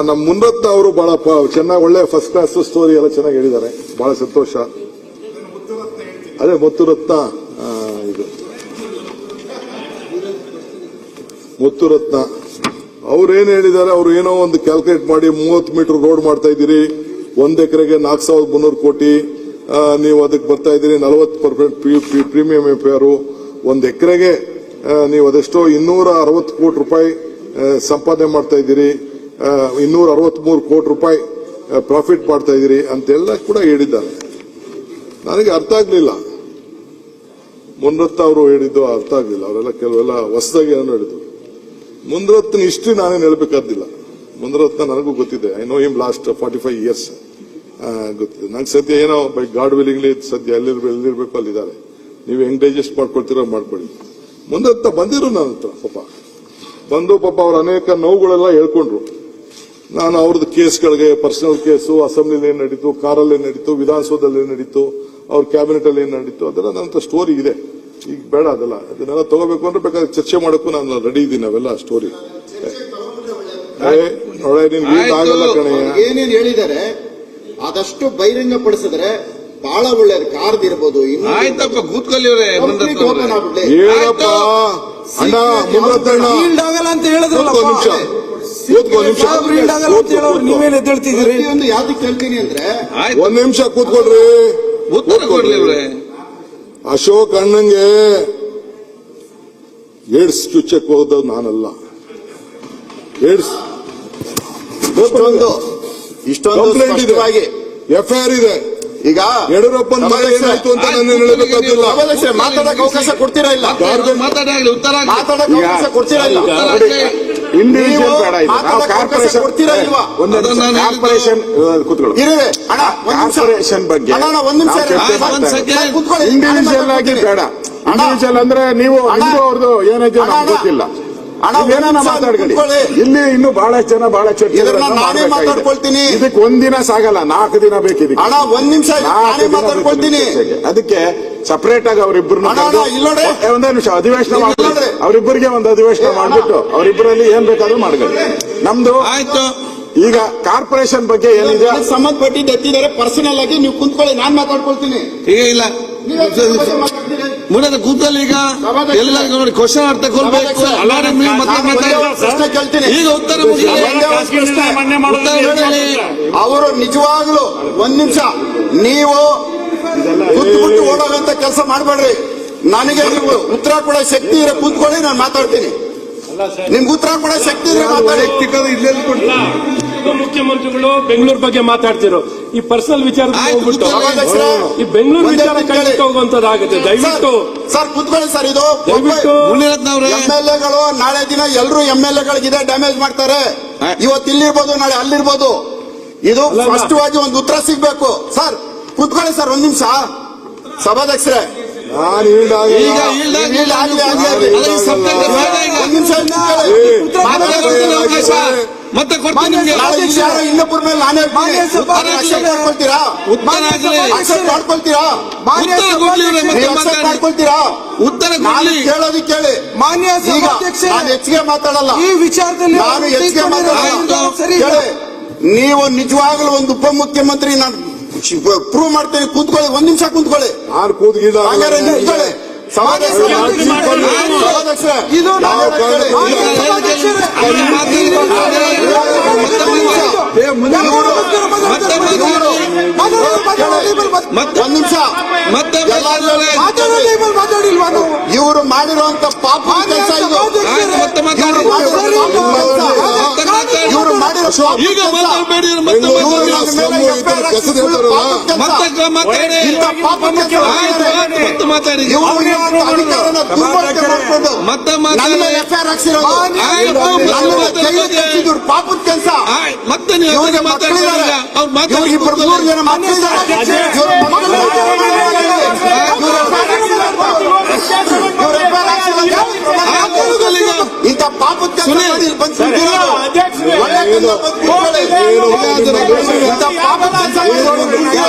ನಮ್ಮ ಮುನ್ರತ್ನ ಅವರು ಬಹಳ ಚೆನ್ನಾಗಿ ಒಳ್ಳೆ ಫಸ್ಟ್ ಕ್ಲಾಸ್ ಸ್ಟೋರಿ ಎಲ್ಲ ಚೆನ್ನಾಗಿ ಹೇಳಿದ್ದಾರೆ. ಬಹಳ ಸಂತೋಷ. ಅದೇ ಮುತ್ತುರತ್ನ, ಇದು ಮುತ್ತುರತ್ನ ಅವ್ರೇನ್ ಹೇಳಿದ್ದಾರೆ, ಅವ್ರು ಏನೋ ಒಂದು ಕ್ಯಾಲ್ಕುಲೇಟ್ ಮಾಡಿ 30 ಮೀಟರ್ ರೋಡ್ ಮಾಡ್ತಾ ಇದ್ದೀರಿ, 1 ಎಕರೆಗೆ 4,300 ಕೋಟಿ, ನೀವು ಅದಕ್ಕೆ ಬರ್ತಾ ಇದ್ದೀರಿ 40% ಪ್ರೀಮಿಯಂ ಎಫ್ಐಆರ್, 1 ಎಕರೆಗೆ ನೀವು ಅದೆಷ್ಟೋ 260 ಕೋಟಿ ರೂಪಾಯಿ ಸಂಪಾದನೆ ಮಾಡ್ತಾ ಇದ್ದೀರಿ, 263 ಕೋಟಿ ರೂಪಾಯಿ ಪ್ರಾಫಿಟ್ ಮಾಡ್ತಾ ಇದ್ದೀರಿ ಅಂತೆಲ್ಲ ಕೂಡ ಹೇಳಿದ್ದಾರೆ. ನನಗೆ ಅರ್ಥ ಆಗ್ಲಿಲ್ಲ, ಮುನ್ರತ್ನ ಅವರು ಹೇಳಿದ್ದು ಅರ್ಥ ಆಗ್ಲಿಲ್ಲ. ಅವರೆಲ್ಲ ಕೆಲವೆಲ್ಲ ಹೊಸದಾಗಿ ಏನೋ ಹೇಳಿದ್ರು. ಮುನ್ರತ್ನ ಹಿಸ್ಟ್ರಿ ನಾನೇನು ಹೇಳ್ಬೇಕಾದಿಲ್ಲ. ಮುನ್ರತ್ನ ನನಗೂ ಗೊತ್ತಿದೆ. I know him last 45 years ಗೊತ್ತಿದೆ. ನಂಗೆ ಸದ್ಯ ಏನೋ ಬೈ ಗಾಡ್ ವಿಲಿಂಗ್ಲಿ ಸದ್ಯ ಎಲ್ಲಿರ್ಬೇಕು ಅಲ್ಲಿದ್ದಾರೆ. ನೀವು ಹೆಂಗ್ ಡೈಜೆಸ್ಟ್ ಮಾಡ್ಕೊಳ್ತೀರೋ ಮಾಡ್ಕೊಳ್ಳಿ. ಮುನ್ರತ್ನ ಬಂದಿರು ನನ್ನ ಹತ್ರ, ಬಂದು ಪಾಪ ಅವ್ರ ಅನೇಕ ನೋವುಗಳೆಲ್ಲ ಹೇಳ್ಕೊಂಡ್ರು. ನಾನು ಅವ್ರದ್ದು ಕೇಸ್ಗಳಿಗೆ, ಪರ್ಸನಲ್ ಕೇಸು, ಅಸೆಂಬ್ಲಿಲಿ ಏನ್ ನಡೀತು, ಕಾರಲ್ಲಿ ಏನ್ ನಡೀತು, ವಿಧಾನಸೌಧದಲ್ಲಿ ಏನ್ ನಡೀತು, ಅವ್ರ ಕ್ಯಾಬಿನೆಟ್ ಅಲ್ಲಿ ಏನ್ ನಡೀತು, ಅದೆಲ್ಲ ನನ್ನ ಸ್ಟೋರಿ ಇದೆ. ಈಗ ಬೇಡ ಅದೆಲ್ಲ, ಅದನ್ನೆಲ್ಲ ತಗೋಬೇಕು ಅಂದ್ರೆ ಬೇಕಾದ್ರೆ ಚರ್ಚೆ ಮಾಡೋಕ್ಕೂ ನಾನು ರೆಡಿ ಇದ್ದೀನಿ. ಅವೆಲ್ಲ ಸ್ಟೋರಿ ನೋಡ, ನಿನ್ಗೆ ಆಗಲ್ಲ ಕಣೆ. ಏನೇನ್ ಹೇಳಿದ್ದಾರೆ ಆದಷ್ಟು ಬಹಿರಂಗ ಪಡಿಸಿದ್ರೆ ಬಹಳ ಒಳ್ಳೇದು. ಕಾರ್ಡ್ ಇರ್ಬೋದು, ಆಯ್ತಪ್ಪ ಕೂತ್ಕೊಳ್ಳಿವ್ರೆ ಏನಪ್ಪ ಅಣ್ಣ ಮುನ್ರತ್ನ ಆಗಲ್ಲ ಅಂತ ಹೇಳಿದ್ರಲ್ಲ, ನೀವೇನ್ ಎದ್ದೇಳ್ತಿದ್ದೀರಿ? ಯಾವ್ದಕ್ಕೆ ಹೇಳ್ತೀನಿ ಅಂದ್ರೆ 1 ನಿಮಿಷ ಕೂತ್ಕೊಳ್ರಿ. ಅಶೋಕ್ ಅಣ್ಣಂಗೆ ಏಡ್ಸ್ ಚುಚ್ಚಕ್ ಹೋದವ್ ನಾನಲ್ಲ. ಏಡ್ಸ್ ಇಷ್ಟೊಂದು ಕಂಪ್ಲೇಂಟ್ ಇದೆ, ಎಫ್ಐಆರ್ ಇದೆ. ಈಗ ಯಡಿಯೂರಪ್ಪನ ಮನೆ ಏನಾಯ್ತು ಅಂತ ನಾನು ಹೇಳಬೇಕಾಗಿಲ್ಲ. ಮಾತಾಡಕ್ಕೆ ಅವಕಾಶ ಕೊಡ್ತೀರಾ ಇಲ್ಲ? ಮಾತಾಡಲಿ, ಉತ್ತರ ಮಾತಾಡಕ್ಕೆ ಅವಕಾಶ ಕೊಡ್ತೀರಾ ಇಲ್ಲ? ಇಂಡಿವಿಜುವಲ್ ಬೇಡ, ಕಾರ್ಪೊರೇಷನ್ ಕೊಡ್ತೀರಾ ಇಲ್ವಾ? ಕಾರ್ಪೊರೇಷನ್ ಕೂತ್ಕೊಳ್ಳಿ. ಕಾರ್ಪೊರೇಷನ್ ಬಗ್ಗೆ ಇಂಡಿವಿಜುವಲ್ ಆಗಿ ಬೇಡ. ಇಂಡಿವಿಜುವಲ್ ಅಂದ್ರೆ ನೀವು ಅವ್ರದ್ದು ಏನೈತೆ ನಮ್ಗೆ ಗೊತ್ತಿಲ್ಲ. ಏನಾನ ಮಾತಾಡ್ಕೊಳ್ಳಿ. ಇಲ್ಲಿ ಇನ್ನು ಬಹಳಷ್ಟು ಜನ ಬಹಳ ಮಾತಾಡ್ಕೊಳ್ತೀನಿ. ಇದಕ್ಕೆ 1 ದಿನ ಸಾಗಲ್ಲ, 4 ದಿನ ಬೇಕಿದೆ. 1 ನಿಮಿಷ ಮಾತಾಡ್ಕೊಳ್ತೀನಿ. ಅದಕ್ಕೆ ಸಪರೇಟ್ ಆಗಿ ಅವರಿಬ್ಬರನ್ನ ಒಂದೇ ನಿಮಿಷ ಅಧಿವೇಶನ ಮಾಡ್ಕೊಳ್ಳಿ. ಅವರಿಬ್ಬರಿಗೆ ಒಂದು ಅಧಿವೇಶನ ಮಾಡ್ಬಿಟ್ಟು ಅವರಿಬ್ಬರಲ್ಲಿ ಏನ್ ಬೇಕಾದ್ರೂ ಮಾಡ್ಕೊಳ್ಳಿ. ನಮ್ದು ಆಯ್ತು. ಈಗ ಕಾರ್ಪೊರೇಷನ್ ಬಗ್ಗೆ ಏನಿದೆ ಸಂಬಂಧಪಟ್ಟಿದ್ದು ಎತ್ತಿದ್ದಾರೆ. ಪರ್ಸನಲ್ ಆಗಿ ನೀವು ಕುಂತ್ಕೊಳ್ಳಿ, ನಾನ್ ಮಾತಾಡ್ಕೊಳ್ತೀನಿ. ಈಗ ಇಲ್ಲ ಮುಂದೆ ಕೂತಲ್ಲಿ ಈಗ ಎಲ್ಲ ನೋಡಿ ಕ್ವಶನ್ ಅರ್ಥ ಕೊಡ್ಬೇಕು. ಪ್ರಶ್ನೆ ಕೇಳ್ತೀನಿ, ಈಗ ಉತ್ತರ ಅವರು ನಿಜವಾಗ್ಲು 1 ನಿಮಿಷ ನೀವು ಕೂತ್ಬಿಟ್ಟು ಓಡೋಗಂತ ಕೆಲಸ ಮಾಡಬೇಡ್ರಿ. ನನಗೆ ನೀವು ಉತ್ತರ ಕೊಡೋ ಶಕ್ತಿ ಇರೋ ಕೂತ್ಕೊಳ್ಳಿ, ನಾನು ಮಾತಾಡ್ತೀನಿ. ನಿಮ್ಗೆ ಉತ್ತರ ಕೊಡೋ ಶಕ್ತಿ ಇದ್ರೆ ಮಾತಾಡಿ. ಮುಖ್ಯಮಂತ್ರಿಗಳು ಬೆಂಗಳೂರು ಬಗ್ಗೆ ಮಾತಾಡ್ತಿರೋ ಈ ಪರ್ಸನಲ್ ವಿಚಾರ ಹೋಗ್ಬಿಟ್ಟು ಈ ಬೆಂಗಳೂರು ವಿಚಾರ ಕೈಗೆ ಹೋಗುವಂತದ್ದಾಗುತ್ತೆ. ದಯವಿಟ್ಟು ಸರ್ ಕೂತ್ಕೊಳ್ಳಿ ಸರ್. ಇದು ಎಂಎಲ್ಎಗಳು ನಾಳೆ ದಿನ ಎಲ್ಲರೂ ಎಂಎಲ್ಎಗಳಿಗೆ ಇದೇ ಡ್ಯಾಮೇಜ್ ಮಾಡ್ತಾರೆ. ಇವತ್ತು ಇಲ್ಲಿರ್ಬೋದು, ನಾಳೆ ಅಲ್ಲಿರ್ಬೋದು. ಇದು ಸ್ಪಷ್ಟವಾಗಿ ಒಂದು ಉತ್ತರ ಸಿಗ್ಬೇಕು. ಸರ್ ಕೂತ್ಕೊಳ್ಳಿ ಸರ್ 1 ನಿಮಿಷ. ಸಭಾಧ್ಯಕ್ಷರೇ ಮತ್ತೆ ಕೊಡ್ತೀನಿ. ಇನ್ನೊಬ್ಬರ ಮೇಲೆ ನಾನೇ ಮಾಡ್ಕೊಳ್ತೀರಾ? ಉತ್ತರ ಕೇಳೋದು ಕೇಳಿ. ಮಾನ್ಯ ನಾನು ಹೆಚ್ಚಿಗೆ ಮಾತಾಡಲ್ಲ ಈ ವಿಚಾರದಲ್ಲಿ. ನಾನು ಹೆಚ್ಚಿಗೆ ಮಾತಾಡಲ್ಲ. ನೀವು ನಿಜವಾಗ್ಲೂ ಒಂದು ಉಪಮುಖ್ಯಮಂತ್ರಿ ನಾನು ಪ್ರೂವ್ ಮಾಡ್ತೇನೆ. ಕೂತ್ಕೊಳ್ಳಿ, 1 ನಿಮಿಷ ಕೂತ್ಕೊಳ್ಳಿ. ನಿಂತ್ಕೊಳ್ಳಿ. ಇವರು ಮಾಡಿರುವಂತ ಪಾಪ ಕೆಲಸ ಇದು. ಇವರು ಮಾಡಿರೋ ಪಾಪದ ಕೆಲಸ. ಮತ್ತೆ ಇಂಥ ಪಾಪದ ಕೆಲಸ ಸುನೀಲ್, ಮಾಡಿ ಇಲ್ಲಿ ಬಂದು ಸರ್, ಕೂತ್ಕೊಳ್ಳೋದು. ಅಧ್ಯಕ್ಷರೇ, ಒಳ್ಳೆ ಕೆಲಸ ಬಂದು ಕೂತ್ಕೊಳ್ಳಿ. ಇಂಥ ಪಾಪದ ಕೆಲಸ ಮಾಡೋದು.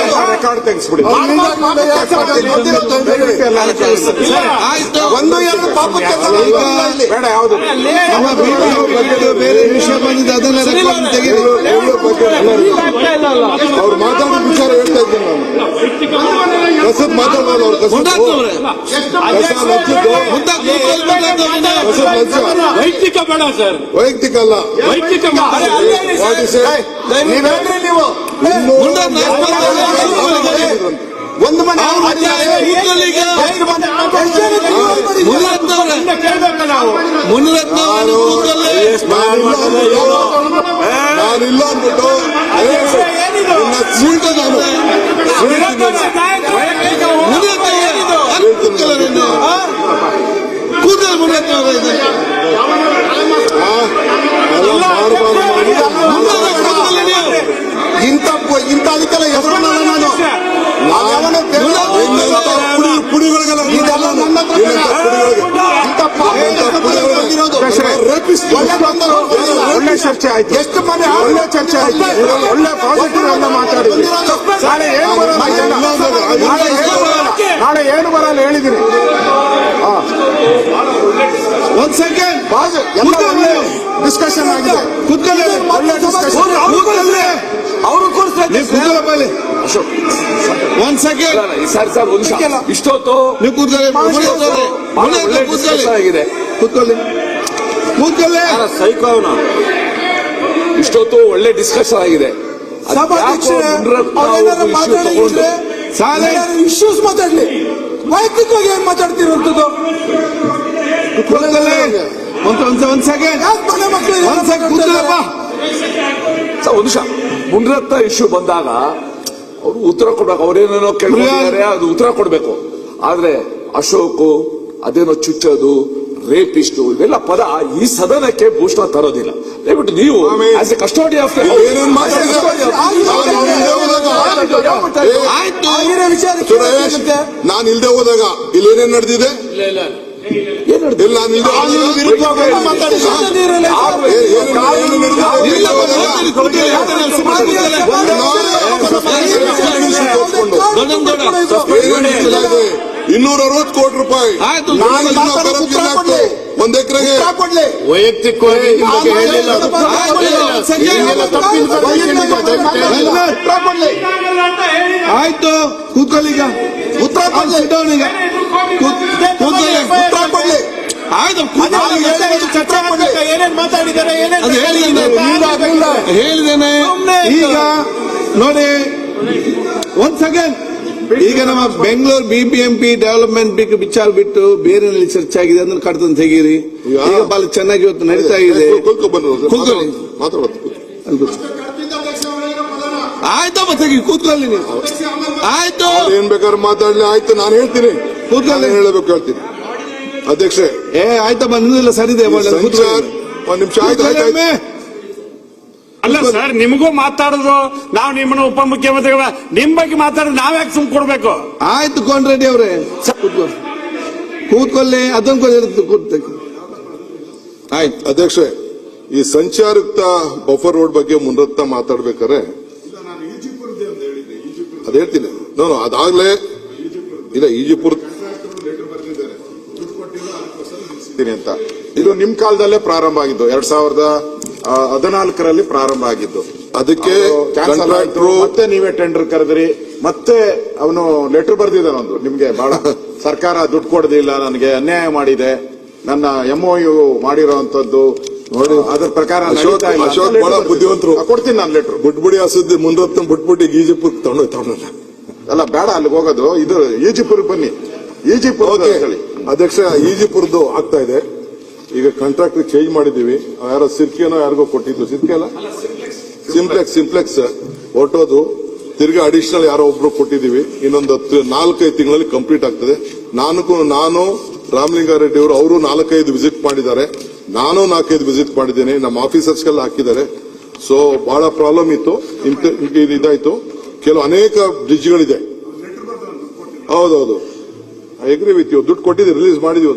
ರೆಕಾರ್ಡ್ ತೆಗೆಸ್ಬಿಡಿ. ಪಾಪದ ಕೆಲಸ ಮಾಡಿ ಇಲ್ಲಿ ಬಂದಿರೋದು ಆಯ್ತು. ಒಂದು ಎರಡು ಪಾಪದ ಕೆಲಸ ಮಾಡಿಲ್ಲ ಇಲ್ಲಿ. ಬೇಡ ಯಾವ್ದು ನಮ್ಮ BBMP ಬೇರೆ ವಿಷಯ ಬಂದಿದೆ, ಅದನ್ನ ರೆಕಾರ್ಡ್ ತೆಗೀರಿ. ಅವ್ರು ಮಾತಾಡೋ ವಿಚಾರ ಹೇಳ್ತಾ ಇದ್ದೀನಿ ನಾನು. ಕಸದ್ ಮಾತಾಡೋದು ಅವ್ರು ಕಸದ್ ಮುಂದಾಕ್ತವ್ರೆ. ವೈಯಕ್ತಿಕ ಬೇಡ ಸರ್, ವೈಯಕ್ತಿಕ ಅಲ್ಲ, ವೈಯಕ್ತಿಕ ಮಾತಾಡಿ. ನೀವೇನ್ರಿ ನೀವು ಒಂದು ಮನೆ ಕೂತ್ಕೊಳ್ಳಿಗ. ಮುನಿರತ್ನವ್ರೆ, ಕೇಳ್ಬೇಕ ನಾವು. ಮುನಿರತ್ನ ಅವರು ಕೂತ್ಕೊಳ್ಳಿ. ನಾನಿಲ್ಲ ಅಂದ್ಬಿಟ್ಟು ಏನಿದು? ಮುನಿರತ್ನ ಅವರೇ, ಅಲ್ಲಿ ಕೂತ್ಕೊಳ್ಳಿ ನೀವು. ಕೂತ್ಕೊಳ್ಳಿ ಮುನಿರತ್ನ ಅವರೇ. ಕೂತ್ಕೊಳ್ಳಿ ನೀವು. ಇಂಥ ಅದಕ್ಕೆಲ್ಲ ಎದುರಲ್ಲ ನಾನು ಯಾವನೋ ಪುಡಿಗಳಿಗೆಲ್ಲ ಇದೆಲ್ಲ ನನ್ನ ಹತ್ರ ಬೇಡ. ಇಂಥ ಬಂದಿರೋದು ಒಳ್ಳೆ ಚರ್ಚೆ ಆಯ್ತು, ಎಷ್ಟು ಮನೆ ಒಳ್ಳೆ ಚರ್ಚೆ ಆಯ್ತು, ಒಳ್ಳೆ ಪಾಸಿಟಿವ್ ಅನ್ನ ಮಾತಾಡಿದ್ವಿ. ನಾಳೆ ಏನು ಬರಲ್ಲ, ನಾಳೆ ಏನು ಬರಲ್ಲ ಹೇಳಿದ್ದೀನಿ. ಒಂದ್ ಸೆಕೆಂಡ್ ಎಲ್ಲ ಒಳ್ಳೆ ಡಿಸ್ಕಷನ್ ಆಗಿದೆ. ಕೂತ್ಕೊಳ್ಳಿ. ಒಳ್ಳೆ ಡಿಸ್ಕಷನ್. ಅವರು ಕೂತ್ಕೊಳ್ಳಪ್ಪ ಇಲ್ಲಿ. ಒಂದ್ ಸೆಕೆಂಡ್ ಇಷ್ಟೊತ್ತು ನೀವು ಕೂತ್ಕೊಳ್ಳಿ. ಮುನಿರತ್ನ ಅವರೇ, ಮುನಿರತ್ನ ಕೂತ್ಕೊಳ್ಳಿ. ಕೂತ್ಕೊಳ್ಳಿ, ಕೂತ್ಕೊಳ್ಳಿ. ಸೈಕೋ ಅವನು. ಇಷ್ಟೊತ್ತು ಒಳ್ಳೆ ಡಿಸ್ಕಷನ್ ಆಗಿದೆ. ಇಶ್ಯೂಸ್ ಮಾತಾಡ್ಲಿ, ವೈಯಕ್ತಿಕವಾಗಿ ಏನ್ ಮಾತಾಡ್ತಿರೋಂಥದ್ದು. ಕೂತ್ಕೊಳ್ಳಿ. ಒಂದ್ ಸೆಕೆಂಡ್. ಒಂದ್ ಸೆಕೆಂಡ್ ಕೂತ್ಕೊಳ್ಳಪ್ಪ. ಒಂದು ನಿಮಿಷ. ಮುನಿರತ್ನ ಇಶ್ಯೂ ಬಂದಾಗ ಅವರು ಉತ್ತರ ಕೊಡ್ಬೇಕು. ಅವ್ರೇನೇನೋ ಕೇಳಿದ್ದಾರೆ, ಅದು ಉತ್ತರ ಕೊಡ್ಬೇಕು. ಆದ್ರೆ ಅಶೋಕ್ ಅದೇನೋ ಚುಚ್ಚೋದು, ರೇಪಿಸ್ಟು, ಇವೆಲ್ಲ ಪದ ಈ ಸದನಕ್ಕೆ ಭೂಷಣ ತರೋದಿಲ್ಲ. ದಯವಿಟ್ಟು ನೀವು ಆಸ್ ಎ ಕಸ್ಟೋಡಿ ಆಫ್ ಏನೇನ್ ಮಾತಾಡಿದ್ರೆ ಆಯ್ತು. ಸುರೇಶ್, ನಾನು ಇಲ್ದೆ ಹೋದಾಗ ಇಲ್ಲಿ ಏನೇನ್ ನಡೆದಿದೆ? ಇಲ್ಲ, ನಾನು ಇಲ್ದೆ $260 ಕೋಟಿ. ಆಯ್ತು. ಒಂದ್ ಎಕರೆಗೆ ವೈಯಕ್ತಿಕವಾಗಿ ಆಯ್ತು. ಕೂತ್ಕೊಳ್ಳಿ. ಈಗ ಉತ್ತರ ಕೊಡ್ಲಿ. ಕೂತ್ಕೊಳ್ಳಿ. ಆಯ್ತು. ಏನೇನ್ ಮಾತಾಡಿದ್ದಾರೆ ಅದು ಹೇಳಿದ್ದೇನೆ. ಈಗ ನೋಡಿ, ಒಂದ್ ಸೆಕೆಂಡ್. ಈಗ ನಮ್ಮ ಬೆಂಗಳೂರು BBMP ಡೆವಲಪ್ಮೆಂಟ್ ವಿಚಾರ ಬಿಟ್ಟು ಬೇರೆ ಚರ್ಚೆ ಆಗಿದೆ, ಅದನ್ನ ಕಡ್ತಂದು ತೆಗೀರಿ. ಈಗ ಬಹಳ ಚೆನ್ನಾಗಿ ಇವತ್ತು ನಡೀತಾ ಇದೆ. ಕೂತ್ಕೊಳ್ಳಿ. ಆಯ್ತಪ್ಪ, ತೆಗಿ. ಕೂತ್ಕೊಳ್ಳಿ ನೀವು. ಆಯ್ತು. ಏನ್ ಬೇಕಾದ್ರೆ ಮಾತಾಡ್ಲಿ. ಆಯ್ತು, ನಾನು ಹೇಳ್ತೀನಿ. ಕೂತ್ಕೊಳ್ಳಿ. ಹೇಳಬೇಕು ಹೇಳ್ತೀನಿ. ಅಧ್ಯಕ್ಷೆ, ಆಯ್ತಪ್ಪ, ನಿಮ್ದೆಲ್ಲ ಸರಿದೆ. ಸಂಚಾರ್ ಒಂದ್ ನಿಮಿಷ. ಆಯ್ತು. ಅಲ್ಲ ಸರ್, ನಿಮಗೂ ಮಾತಾಡೋದು ನಾವು ನಿಮ್ಮನ್ನ ಉಪಮುಖ್ಯಮಂತ್ರಿಗಳ ನಿಮ್ ಬಗ್ಗೆ ಮಾತಾಡೋದು ನಾವ್ಯಾಕೆ ಸುಮ್ ಕೊಡ್ಬೇಕು? ಆಯ್ತು ಕೊಂಡ್ರೆಡ್ಡಿ ಅವರೇ, ಕೂತ್ಕೊಳ್ಳಿ. ಅದೊಂದು ಆಯ್ತು. ಅಧ್ಯಕ್ಷೆ, ಈ ಸಂಚಾರಯುಕ್ತ ಬಫರ್ ರೋಡ್ ಬಗ್ಗೆ ಮುನಿರತ್ನ ಮಾತಾಡ್ಬೇಕಾರೆ ಅದ್ ಹೇಳ್ತೀನಿ. ನಾನು ಅದಾಗ್ಲೇ ಇಲ್ಲ ಈಜಿಪುರ್ ಅಂತ ಇದು ನಿಮ್ ಕಾಲದಲ್ಲೇ ಪ್ರಾರಂಭ ಆಗಿದ್ದು, 2014ರಲ್ಲಿ ಪ್ರಾರಂಭ ಆಗಿದ್ದು. ಅದಕ್ಕೆ ಕ್ಯಾನ್ಸಲ್ ಆಯ್ತು. ಮತ್ತೆ ನೀವೇ ಟೆಂಡರ್ ಕರೆದ್ರಿ. ಮತ್ತೆ ಅವನು ಲೆಟರ್ ಬರ್ದಿದ್ದಾನ ಒಂದು, ನಿಮ್ಗೆ ಬಹಳ ಸರ್ಕಾರ ದುಡ್ಡು ಕೊಡದಿಲ್ಲ, ನನಗೆ ಅನ್ಯಾಯ ಮಾಡಿದೆ, ನನ್ನ MOU ಮಾಡಿರೋಂಥದ್ದು ನೋಡಿ, ಅದ್ರ ಪ್ರಕಾರ ನಡೀತಾ ಇಲ್ಲ. ಅಶೋಕ್ ಬಹಳ ಬುದ್ಧಿವಂತರು. ಕೊಡ್ತೀನಿ ನಾನು ಲೆಟರ್. ಬುಟ್ಬುಡಿ ಹಸದ್ ಮುನಿರತ್ನ ಬಿಟ್ಬಿಟ್ಟು ಈಜಿಪುರ್ ತಗೊಂಡ ಅಲ್ಲ, ಬೇಡ ಅಲ್ಲಿಗೆ ಹೋಗೋದು. ಇದು ಈಜಿಪುರ್ ಬನ್ನಿ. ಈಜಿಪುರ್ ಹೇಳಿ ಅಧ್ಯಕ್ಷ. ಈಜಿಪುರ್ದು ಆಗ್ತಾ ಇದೆ. ಈಗ ಕಾಂಟ್ರಾಕ್ಟ್ ಚೇಂಜ್ ಮಾಡಿದೀವಿ. ಯಾರೋ ಸಿರ್ಕೆನೋ ಯಾರಿಗೋ ಕೊಟ್ಟಿದ್ದು, ಸಿರ್ಕೆ ಅಲ್ಲ, ಸಿಂಪ್ಲೆಕ್ಸ್ ಹೊರಟೋದು. ತಿರ್ಗಿ ಅಡಿಷನಲ್ ಯಾರೋ ಒಬ್ರು ಕೊಟ್ಟಿದೀವಿ. ಇನ್ನೊಂದು 4-5 ತಿಂಗಳಲ್ಲಿ ಕಂಪ್ಲೀಟ್ ಆಗ್ತದೆ. ನಾನು ರಾಮಲಿಂಗಾರೆಡ್ಡಿ ಅವರು 4-5 ವಿಸಿಟ್ ಮಾಡಿದ್ದಾರೆ. ನಾನು 4-5 ವಿಸಿಟ್ ಮಾಡಿದ್ದೇನೆ. ನಮ್ಮ ಆಫೀಸರ್ಸ್ಗೆಲ್ಲ ಹಾಕಿದ್ದಾರೆ. ಸೊ ಬಹಳ ಪ್ರಾಬ್ಲಮ್ ಇತ್ತು. ಇದಾಯ್ತು. ಕೆಲವು ಅನೇಕ ಬ್ರಿಡ್ಜ್ಗಳಿದೆ. ಹೌದೌದು, ಐ ಅಗ್ರಿ ವಿತ್ ಯು. ದುಡ್ಡು ಕೊಟ್ಟಿದ್ದೀವಿ, ರಿಲೀಸ್ ಮಾಡಿದೀವಿ.